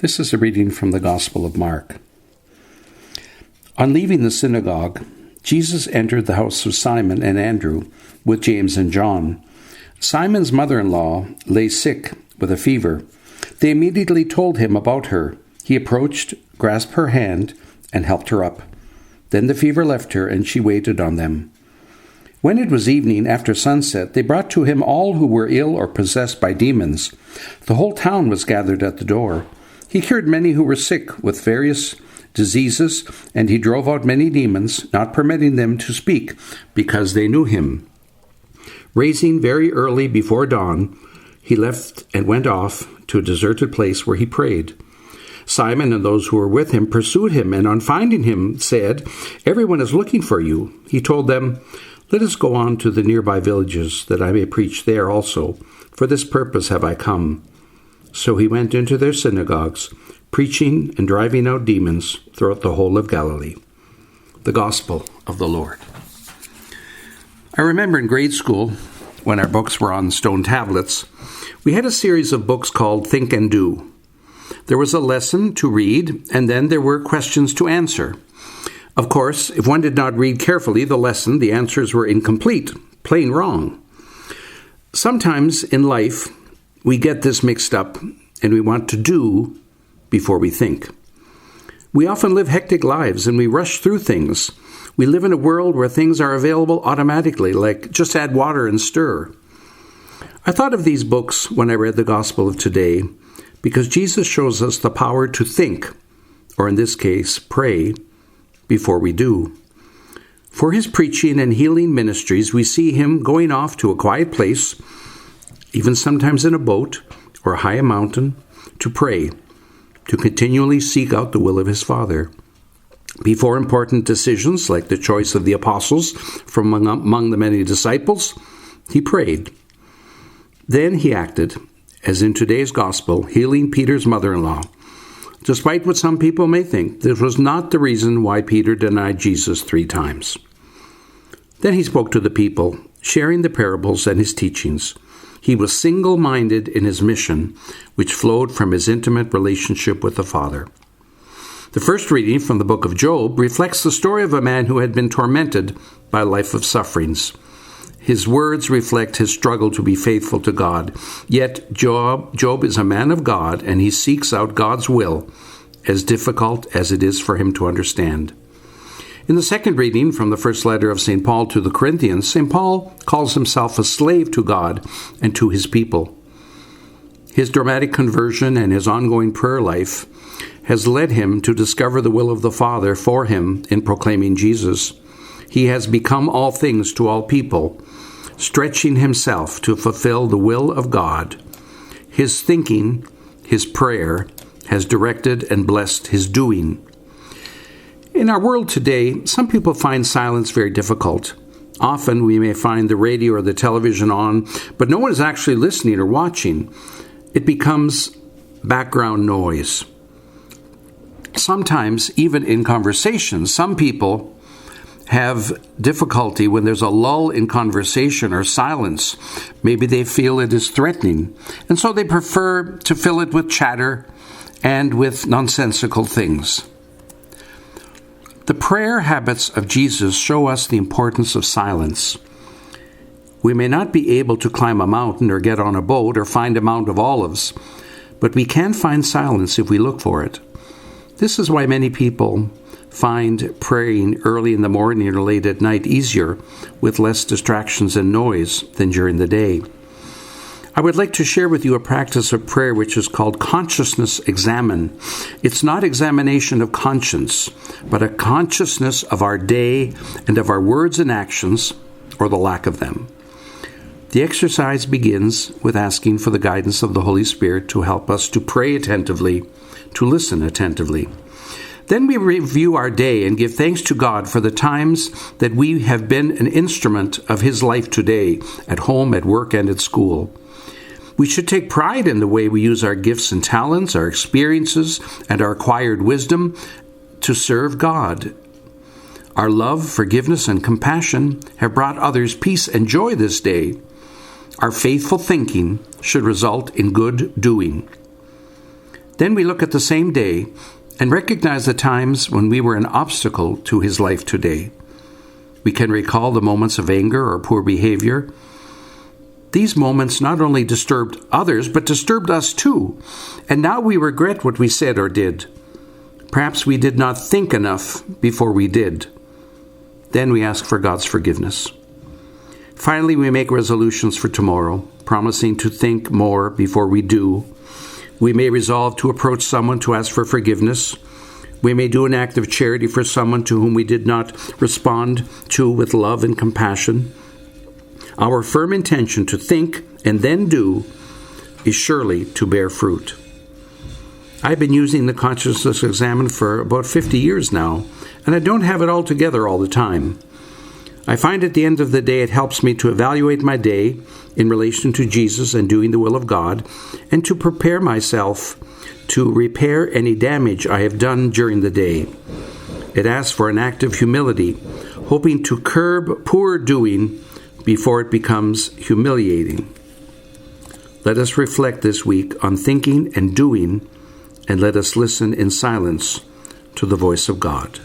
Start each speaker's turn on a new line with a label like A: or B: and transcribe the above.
A: This is a reading from the Gospel of Mark. On leaving the synagogue, Jesus entered the house of Simon and Andrew with James and John. Simon's mother-in-law lay sick with a fever. They immediately told him about her. He approached, grasped her hand, and helped her up. Then the fever left her, and she waited on them. When it was evening, after sunset, they brought to him all who were ill or possessed by demons. The whole town was gathered at the door. He cured many who were sick with various diseases, and he drove out many demons, not permitting them to speak, because they knew him. Rising very early before dawn, he left and went off to a deserted place where he prayed. Simon and those who were with him pursued him, and on finding him said, "Everyone is looking for you." He told them, "Let us go on to the nearby villages, that I may preach there also. For this purpose have I come." So he went into their synagogues, preaching and driving out demons throughout the whole of Galilee. The Gospel of the Lord. I remember in grade school, when our books were on stone tablets, we had a series of books called Think and Do. There was a lesson to read, and then there were questions to answer. Of course, if one did not read carefully the lesson, the answers were incomplete, plain wrong. Sometimes in life, we get this mixed up, and we want to do before we think. We often live hectic lives, and we rush through things. We live in a world where things are available automatically, like just add water and stir. I thought of these books when I read the Gospel of today, because Jesus shows us the power to think, or in this case, pray, before we do. For his preaching and healing ministries, we see him going off to a quiet place, even sometimes in a boat or a high mountain, to pray, to continually seek out the will of his Father. Before important decisions, like the choice of the apostles from among the many disciples, he prayed. Then he acted, as in today's Gospel, healing Peter's mother-in-law. Despite what some people may think, this was not the reason why Peter denied Jesus 3 times. Then he spoke to the people, sharing the parables and his teachings. He was single-minded in his mission, which flowed from his intimate relationship with the Father. The first reading from the book of Job reflects the story of a man who had been tormented by a life of sufferings. His words reflect his struggle to be faithful to God. Yet Job is a man of God, and he seeks out God's will, as difficult as it is for him to understand. In the second reading from the first letter of St. Paul to the Corinthians, St. Paul calls himself a slave to God and to his people. His dramatic conversion and his ongoing prayer life has led him to discover the will of the Father for him in proclaiming Jesus. He has become all things to all people, stretching himself to fulfill the will of God. His thinking, his prayer, has directed and blessed his doing. In our world today, some people find silence very difficult. Often we may find the radio or the television on, but no one is actually listening or watching. It becomes background noise. Sometimes, even in conversations, some people have difficulty when there's a lull in conversation or silence. Maybe they feel it is threatening, and so they prefer to fill it with chatter and with nonsensical things. The prayer habits of Jesus show us the importance of silence. We may not be able to climb a mountain or get on a boat or find a Mount of Olives, but we can find silence if we look for it. This is why many people find praying early in the morning or late at night easier, with less distractions and noise than during the day. I would like to share with you a practice of prayer which is called consciousness examine. It's not examination of conscience, but a consciousness of our day and of our words and actions, or the lack of them. The exercise begins with asking for the guidance of the Holy Spirit to help us to pray attentively, to listen attentively. Then we review our day and give thanks to God for the times that we have been an instrument of His life today, at home, at work, and at school. We should take pride in the way we use our gifts and talents, our experiences, and our acquired wisdom to serve God. Our love, forgiveness, and compassion have brought others peace and joy this day. Our faithful thinking should result in good doing. Then we look at the same day and recognize the times when we were an obstacle to his life today. We can recall the moments of anger or poor behavior. These moments not only disturbed others, but disturbed us too. And now we regret what we said or did. Perhaps we did not think enough before we did. Then we ask for God's forgiveness. Finally, we make resolutions for tomorrow, promising to think more before we do. We may resolve to approach someone to ask for forgiveness. We may do an act of charity for someone to whom we did not respond to with love and compassion. Our firm intention to think and then do is surely to bear fruit. I've been using the Consciousness Examen for about 50 years now, and I don't have it all together all the time. I find at the end of the day it helps me to evaluate my day in relation to Jesus and doing the will of God, and to prepare myself to repair any damage I have done during the day. It asks for an act of humility, hoping to curb poor doing before it becomes humiliating. Let us reflect this week on thinking and doing, and let us listen in silence to the voice of God.